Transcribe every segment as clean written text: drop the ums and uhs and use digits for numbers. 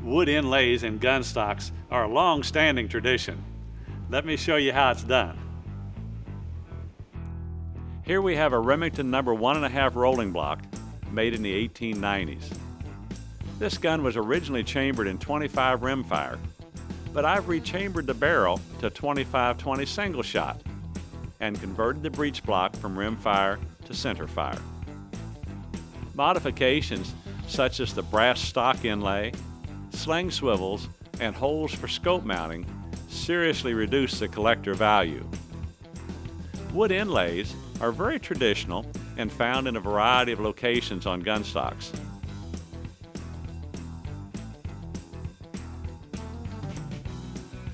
Wood inlays and gun stocks are a long-standing tradition. Let me show you how it's done. Here we have a Remington number 1.5 rolling block made in the 1890s. This gun was originally chambered in 25 rimfire, but I've rechambered the barrel to 25-20 single shot and converted the breech block from rimfire to center fire. Modifications such as the brass stock inlay, sling swivels, and holes for scope mounting seriously reduce the collector value. Wood inlays are very traditional and found in a variety of locations on gun stocks.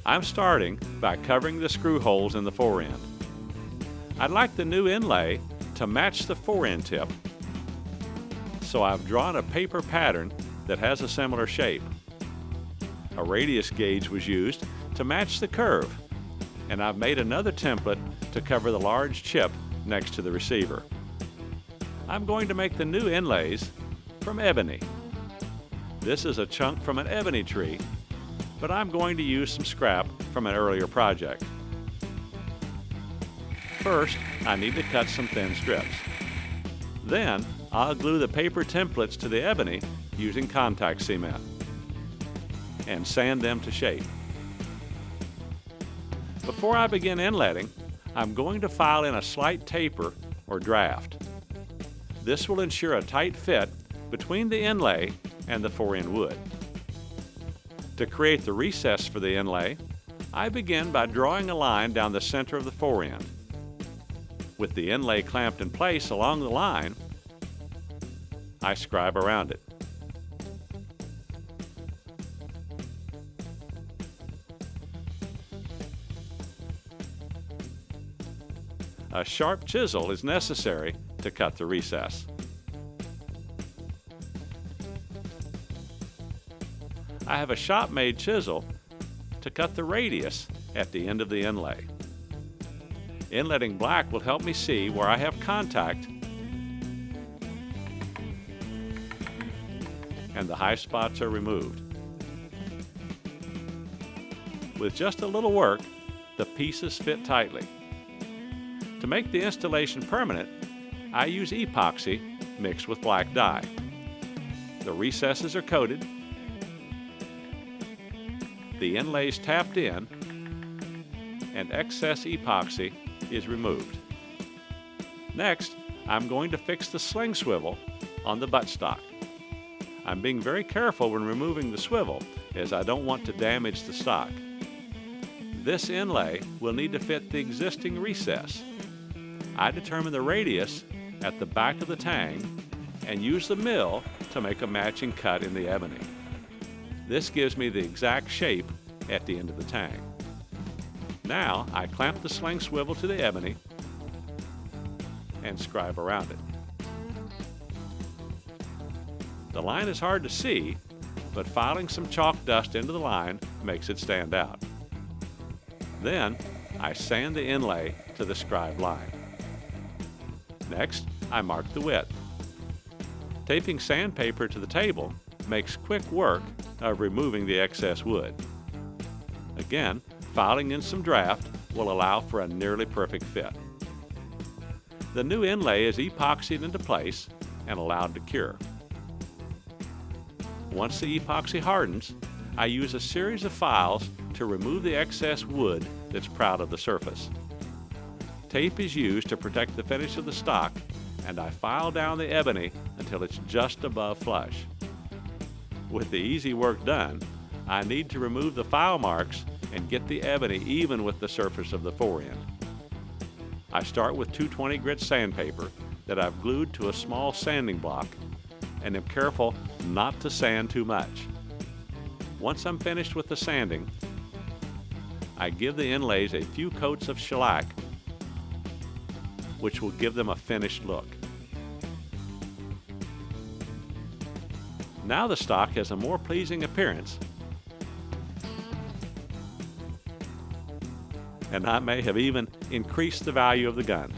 I'm starting by covering the screw holes in the forend. I'd like the new inlay to match the forend tip, so I've drawn a paper pattern that has a similar shape. A radius gauge was used to match the curve, and I've made another template to cover the large chip next to the receiver. I'm going to make the new inlays from ebony. This is a chunk from an ebony tree, but I'm going to use some scrap from an earlier project. First, I need to cut some thin strips. Then, I'll glue the paper templates to the ebony using contact cement and sand them to shape. Before I begin inletting, I'm going to file in a slight taper or draft. This will ensure a tight fit between the inlay and the forend wood. To create the recess for the inlay, I begin by drawing a line down the center of the forend. With the inlay clamped in place along the line, I scribe around it. A sharp chisel is necessary to cut the recess. I have a shop-made chisel to cut the radius at the end of the inlay. Inletting black will help me see where I have contact and the high spots are removed. With just a little work, the pieces fit tightly. To make the installation permanent, I use epoxy mixed with black dye. The recesses are coated, the inlays tapped in, and excess epoxy is removed. Next, I'm going to fix the sling swivel on the buttstock. I'm being very careful when removing the swivel, as I don't want to damage the stock. This inlay will need to fit the existing recess. I determine the radius at the back of the tang and use the mill to make a matching cut in the ebony. This gives me the exact shape at the end of the tang. Now I clamp the sling swivel to the ebony and scribe around it. The line is hard to see, but filing some chalk dust into the line makes it stand out. Then I sand the inlay to the scribed line. Next, I mark the width. Taping sandpaper to the table makes quick work of removing the excess wood. Again, filing in some draft will allow for a nearly perfect fit. The new inlay is epoxied into place and allowed to cure. Once the epoxy hardens, I use a series of files to remove the excess wood that's proud of the surface. Tape is used to protect the finish of the stock, and I file down the ebony until it's just above flush. With the easy work done, I need to remove the file marks and get the ebony even with the surface of the forend. I start with 220 grit sandpaper that I've glued to a small sanding block and am careful not to sand too much. Once I'm finished with the sanding, I give the inlays a few coats of shellac, which will give them a finished look. Now the stock has a more pleasing appearance, and I may have even increased the value of the gun.